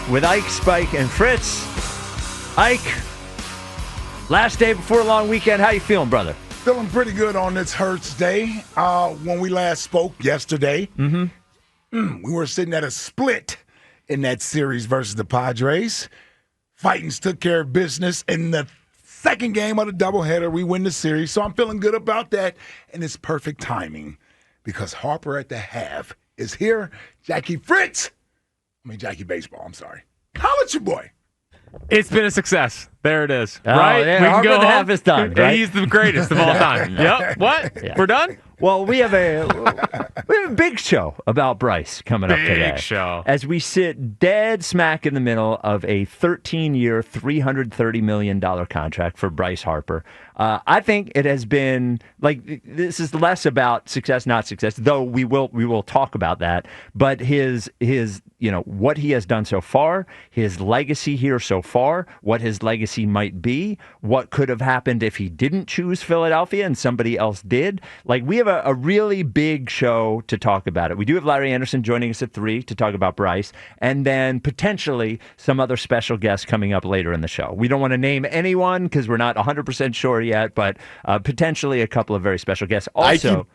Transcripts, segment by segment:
with Ike, Spike, and Fritz. Ike, last day before a long weekend. How you feeling, brother? Feeling pretty good on this Hurts day. When we last spoke yesterday, we were sitting at a split in that series versus the Padres. Titans took care of business in the second game of the doubleheader. We win the series, so I'm feeling good about that. And it's perfect timing because Harper at the half is here. Jackie Baseball, I'm sorry. Holla at your boy. It's been a success. There it is. Oh, right? Yeah, We can Harper go the home. half is done, right? He's the greatest of all time. Yep. What? Yeah. We're done? Well, we have a big show about Bryce coming up today. Big show. As we sit dead smack in the middle of a 13-year, $330 million contract for Bryce Harper. I think it has been this is less about success, not success, though we will talk about that. But his what he has done so far, his legacy here so far, what his legacy might be, what could have happened if he didn't choose Philadelphia and somebody else did. We have a really big show to talk about it. We do have Larry Anderson joining us at 3 to talk about Bryce, and then potentially some other special guests coming up later in the show. We don't want to name anyone because we're not 100% sure yet, but potentially a couple of very special guests. Also,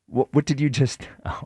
what did you just... Oh.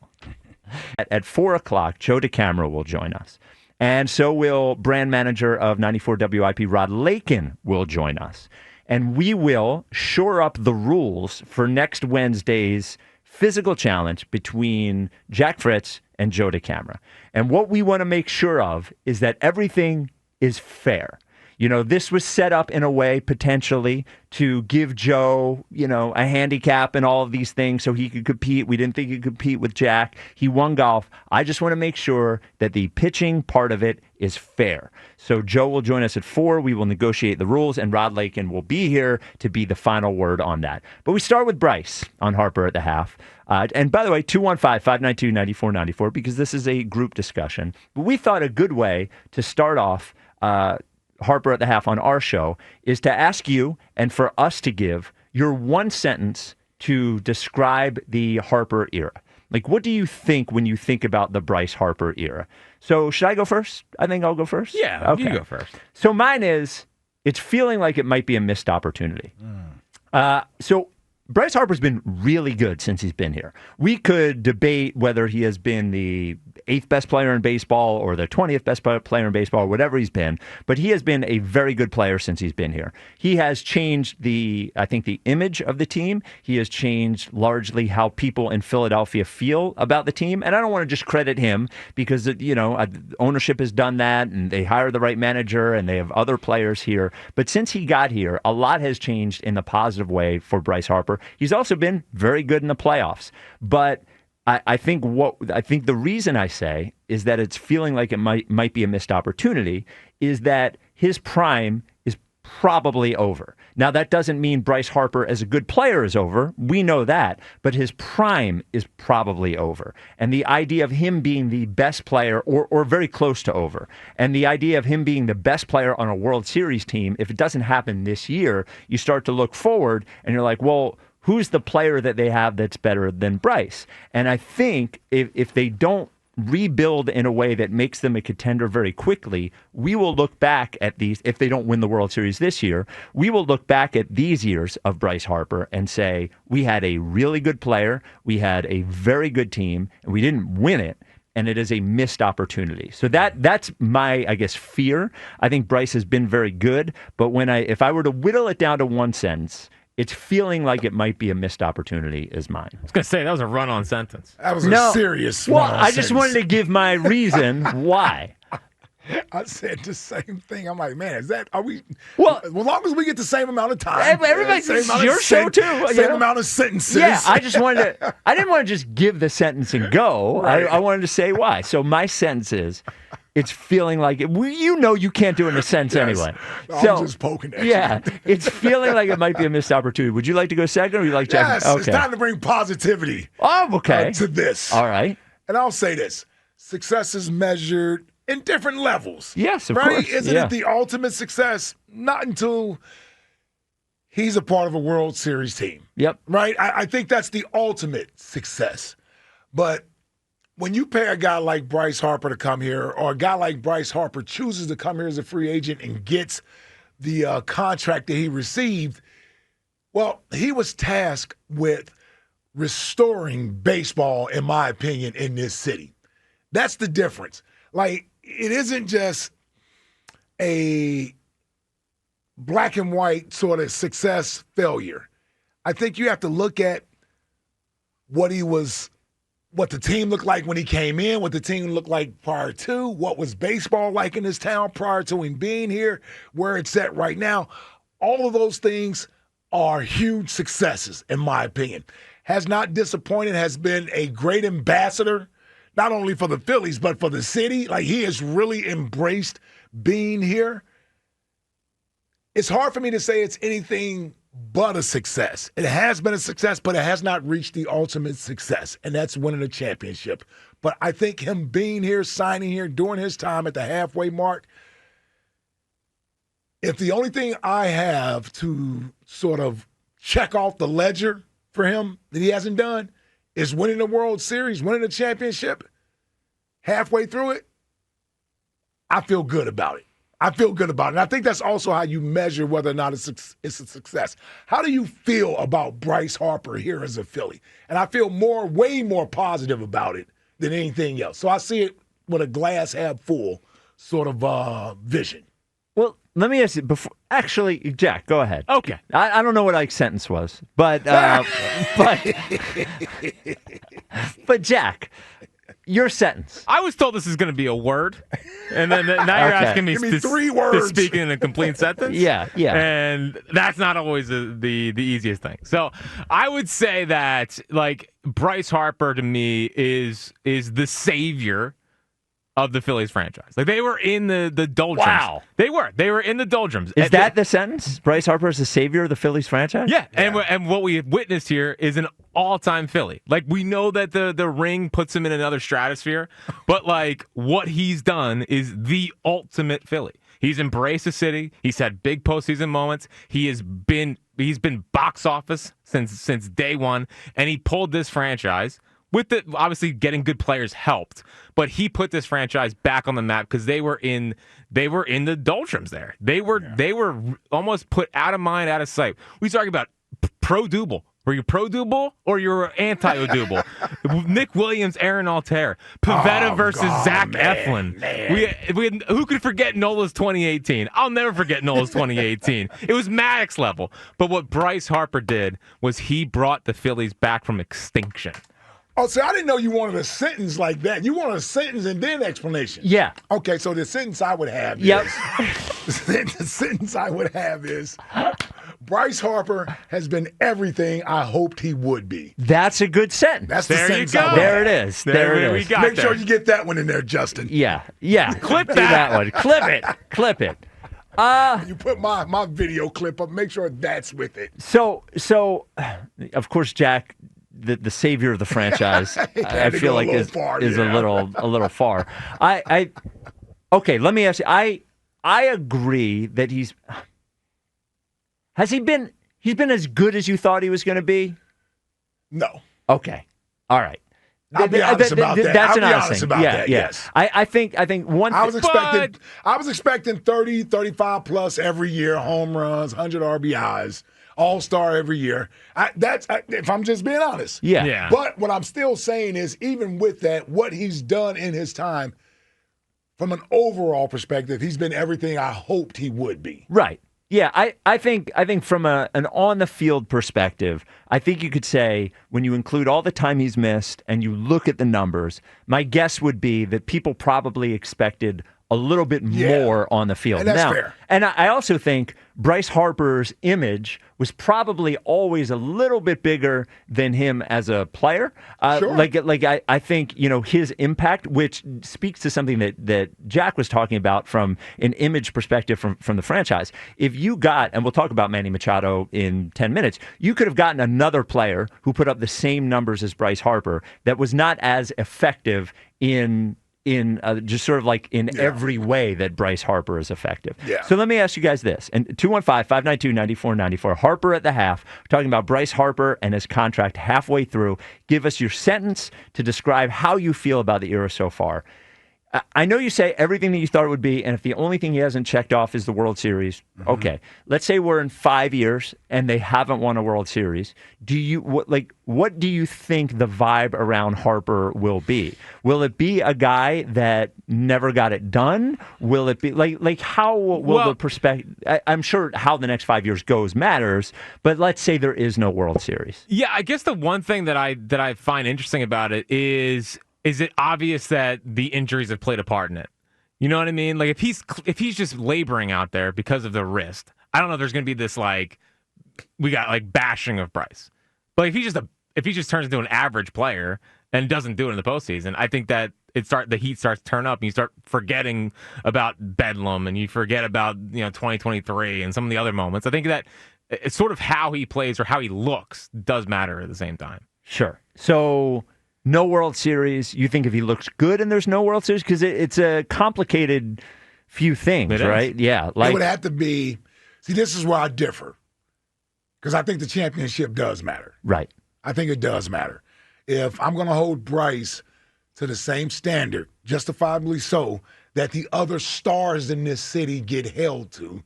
At 4 o'clock, Joe DeCamera will join us. And so will brand manager of 94 WIP, Rod Lakin, will join us. And we will shore up the rules for next Wednesday's physical challenge between Jack Fritz and Joe DeCamera. And what we want to make sure of is that everything is fair. This was set up in a way potentially to give Joe, a handicap and all of these things so he could compete. We didn't think he could compete with Jack. He won golf. I just want to make sure that the pitching part of it is fair. So Joe will join us at 4. We will negotiate the rules, and Rod Lakin will be here to be the final word on that. But we start with Bryce on Harper at the half. And by the way, 215-592-9494, because this is a group discussion. But we thought a good way to start off Harper at the half on our show is to ask you and for us to give your one sentence to describe the Harper era. What do you think when you think about the Bryce Harper era? So should I go first? I think I'll go first. Yeah, okay. You go first. So mine is, it's feeling like it might be a missed opportunity. So Bryce Harper's been really good since he's been here. We could debate whether he has been the 8th best player in baseball or the 20th best player in baseball, or whatever he's been, but he has been a very good player since he's been here. He has changed the image of the team. He has changed largely how people in Philadelphia feel about the team. And I don't want to just credit him because, ownership has done that and they hire the right manager and they have other players here. But since he got here, a lot has changed in the positive way for Bryce Harper. He's also been very good in the playoffs. But I think the reason I say is that it's feeling like it might be a missed opportunity is that his prime is probably over. Now, that doesn't mean Bryce Harper as a good player is over. We know that. But his prime is probably over. And the idea of him being the best player or very close to over, and the idea of him being the best player on a World Series team, if it doesn't happen this year, you start to look forward and you're like, well, who's the player that they have that's better than Bryce? And I think if they don't rebuild in a way that makes them a contender very quickly, we will look back at these, if they don't win the World Series this year, we will look back at these years of Bryce Harper and say, we had a really good player, we had a very good team, and we didn't win it. And it is a missed opportunity. So that's my, fear. I think Bryce has been very good, but if I were to whittle it down to one sentence, it's feeling like it might be a missed opportunity is mine. I was going to say, that was a run-on sentence. That was a serious Well, run-on I just sentence. wanted to give my reason why. I said the same thing. I'm like, man, are we? Well, as long as we get the same amount of time. Everybody, same amount your of show too. Same amount of sentences. Yeah, I didn't want to just give the sentence and go. Right. I wanted to say why. So my sentence is, it's feeling like it. You can't do it in a sentence anyway. I'm just poking at you. Yeah, it's feeling like it might be a missed opportunity. Would you like to go second, or would you like to? Yes, okay. It's time to bring positivity. Oh, okay. To this. All right. And I'll say this: success is measured in different levels. Yes, of right? course. Isn't it the ultimate success? Not until he's a part of a World Series team. Yep. Right? I think that's the ultimate success. But when you pay a guy like Bryce Harper to come here, or a guy like Bryce Harper chooses to come here as a free agent and gets the contract that he received, well, he was tasked with restoring baseball, in my opinion, in this city. That's the difference. Like, it isn't just a black and white sort of success failure. I think you have to look at what the team looked like when he came in, what the team looked like prior to, what was baseball like in this town prior to him being here, where it's at right now. All of those things are huge successes, in my opinion. Has not disappointed, has been a great ambassador, not only for the Phillies, but for the city. Like, he has really embraced being here. It's hard for me to say it's anything but a success. It has been a success, but it has not reached the ultimate success, and that's winning a championship. But I think him being here, signing here, during his time at the halfway mark, if the only thing I have to sort of check off the ledger for him that he hasn't done is winning the World Series, winning a championship, halfway through it, I feel good about it. I feel good about it. And I think that's also how you measure whether or not it's a success. How do you feel about Bryce Harper here as a Philly? And I feel way more positive about it than anything else. So I see it with a glass half full sort of vision. Well, let me ask you before. Actually, Jack, go ahead. Okay. I don't know what Ike's sentence was, but Jack, your sentence. I was told this is going to be a word, and then now you're asking me, Give me 3 to words. speak in a complete sentence. Yeah. And that's not always the easiest thing. So I would say that, like, Bryce Harper to me is the savior of the Phillies franchise. Like, they were in the doldrums. Wow. They were in the doldrums. Is that the sentence? Bryce Harper is the savior of the Phillies franchise? Yeah. And what we have witnessed here is an all-time Philly. Like, we know that the ring puts him in another stratosphere, but, like, what he's done is the ultimate Philly. He's embraced the city. He's had big postseason moments. He's been box office since day one, and he pulled this franchise. With the obviously getting good players helped, but he put this franchise back on the map because they were in the doldrums there. They were almost put out of mind, out of sight. We talking about pro-Double. Were you pro-Double or you were anti-Double? Nick Williams, Aaron Altair, Pivetta versus Zach Eflin. We had, who could forget Nola's 2018? I'll never forget Nola's 2018. It was Maddox level. But what Bryce Harper did was he brought the Phillies back from extinction. Oh, so I didn't know you wanted a sentence like that. You want a sentence and then explanation. Yeah. Okay, so the sentence I would have Yep. is the sentence I would have is Bryce Harper has been everything I hoped he would be. That's a good sentence. That's the There you sentence go. I would There have. it is. There it we is. got Make there. sure you get that one in there, Justin. Yeah. Clip Do that. one. Clip it. You put my video clip up. Make sure that's with it. So of course, Jack, the savior of the franchise, I feel like is far, a little far. Okay, let me ask you. I agree that he's been as good as you thought he was going to be? No. Okay. All right. I'll be honest about that. That's I'll an be honest honest thing. about Yeah, that, yeah. yes. I think one I was thing. expecting 30, 35 plus every year, home runs, 100 RBIs, all-star every year. If I'm just being honest. Yeah. But what I'm still saying is, even with that, what he's done in his time, from an overall perspective, he's been everything I hoped he would be. Right. Yeah, I think from an on-the-field perspective, I think you could say when you include all the time he's missed and you look at the numbers, my guess would be that people probably expected a little bit more on the field. And that's fair. And I also think Bryce Harper's image was probably always a little bit bigger than him as a player. Sure. I think, his impact, which speaks to something that Jack was talking about from an image perspective from the franchise. If you got, and we'll talk about Manny Machado in 10 minutes, you could have gotten another player who put up the same numbers as Bryce Harper that was not as effective in in just sort of like in every way that Bryce Harper is effective. Yeah. So let me ask you guys this. And 215-592-9494. Harper at the half. We're talking about Bryce Harper and his contract halfway through. Give us your sentence to describe how you feel about the era so far. I know you say everything that you thought it would be, and if the only thing he hasn't checked off is the World Series, okay. Let's say we're in 5 years and they haven't won a World Series. What do you think the vibe around Harper will be? Will it be a guy that never got it done? Will it be how will the perspective? I'm sure how the next 5 years goes matters, but let's say there is no World Series. Yeah, I guess the one thing that I find interesting about it is it obvious that the injuries have played a part in it? You know what I mean? Like if he's just laboring out there because of the wrist, I don't know if there's going to be this we got bashing of Bryce. But if he just turns into an average player and doesn't do it in the postseason, I think that the heat starts to turn up and you start forgetting about Bedlam and you forget about 2023 and some of the other moments. I think that it's sort of how he plays or how he looks does matter at the same time. Sure. So no World Series. You think if he looks good and there's no World Series? Because it's a complicated few things, right? Yeah. It would have to be. See, this is where I differ. Because I think the championship does matter. Right. I think it does matter. If I'm going to hold Bryce to the same standard, justifiably so, that the other stars in this city get held to,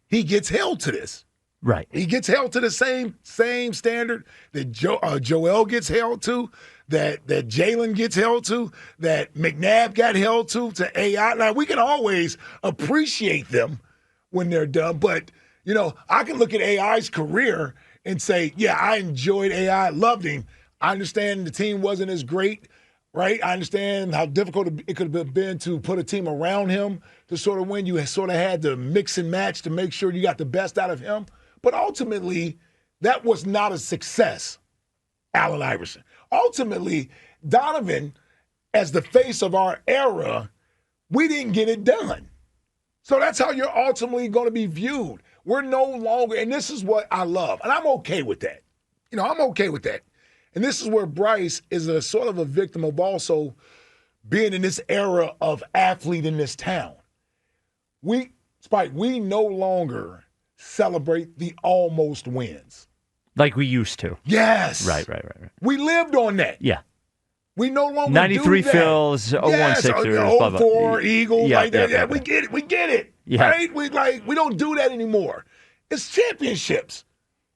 he gets held to this. Right. He gets held to the same standard that Joel gets held to, that Jalen gets held to, that McNabb got held to AI. Now, we can always appreciate them when they're done, but, I can look at AI's career and say, yeah, I enjoyed AI, loved him. I understand the team wasn't as great, right? I understand how difficult it could have been to put a team around him to sort of win. You sort of had to mix and match to make sure you got the best out of him. But ultimately, that was not a success, Allen Iverson. Ultimately, Donovan, as the face of our era, we didn't get it done. So that's how you're ultimately going to be viewed. We're no longer, and this is what I love, and I'm okay with that. I'm okay with that. And this is where Bryce is a sort of a victim of also being in this era of athlete in this town. We no longer celebrate the almost wins. Like we used to. Yes. Right. We lived on that. Yeah. We no longer 93 do that. Phils, 01 Sixers, blah, blah. 04 Eagles, Yeah, like that. yeah. We get it. Yeah. Right? We don't do that anymore. It's championships.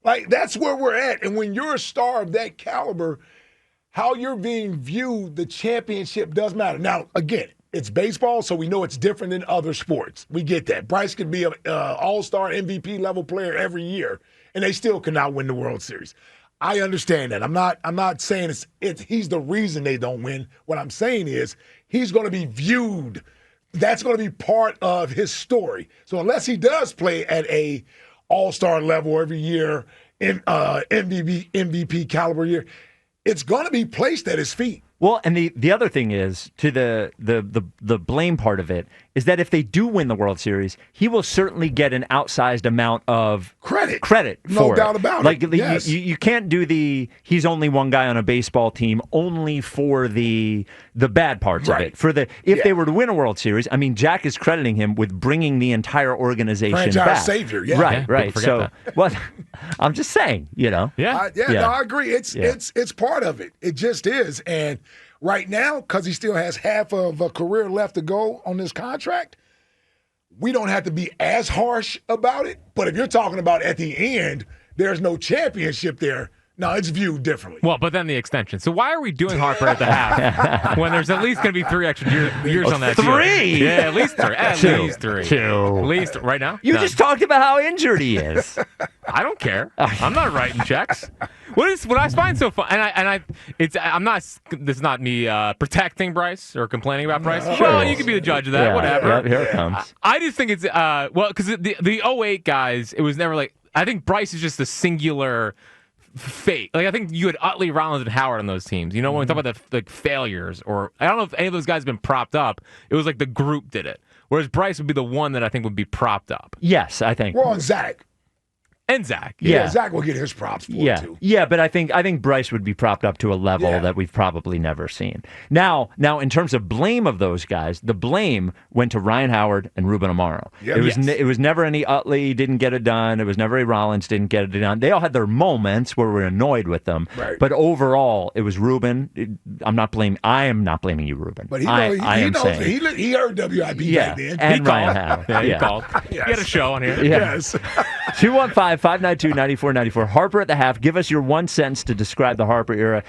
That's where we're at. And when you're a star of that caliber, how you're being viewed, the championship does matter. Now, again, it's baseball, so we know it's different than other sports. We get that. Bryce could be an all-star MVP level player every year, and they still cannot win the World Series. I understand that. I'm not saying he's the reason they don't win. What I'm saying is he's going to be viewed. That's going to be part of his story. So unless he does play at a all-star level every year, in MVP caliber year, it's going to be placed at his feet. Well, and the other thing is, to the blame part of it, is that if they do win the World Series, he will certainly get an outsized amount of credit for no doubt about it. Yes. You can't do he's only one guy on a baseball team only for the bad parts of it. If they were to win a World Series, I mean, Jack is crediting him with bringing the entire organization franchise back. savior, yeah. Right. So, I'm just saying, No, I agree. It's part of it. It just is. And right now, because he still has half of a career left to go on this contract, we don't have to be as harsh about it. But if you're talking about at the end, there's no championship there. No, it's viewed differently. Well, but then the extension. So why are we doing Harper at the half when there's at least going to be 3 extra years on that deal? 3? Yeah, at least 3. At least 3. 2. At least right now? You just talked about how injured he is. I don't care. I'm not writing checks. What I find so fun, I'm not. This is not me protecting Bryce or complaining about Bryce. Sure. Well, you can be the judge of that. Whatever. Here it comes. I just think it's because the 08 guys, it was never like. I think Bryce is just a singular fate. I think you had Utley, Rollins, and Howard on those teams. When we talk about the failures, or I don't know if any of those guys have been propped up. It was like the group did it. Whereas Bryce would be the one that I think would be propped up. Yes, I think. We're on Zach. And Zach. Yeah. Zach will get his props for it, too. Yeah, but I think Bryce would be propped up to a level that we've probably never seen. Now, in terms of blame of those guys, the blame went to Ryan Howard and Ruben Amaro. Yep. It was never any Utley didn't get it done. It was never a Rollins didn't get it done. They all had their moments where we were annoyed with them. Right. But overall, it was Ruben. I am not blaming you, Ruben. But he knows he heard WIP back then. And Ryan Howard. Yeah, he called. He had a show on here. Yes. 215-592-9494. Harper at the half. Give us your one sentence to describe the Harper era.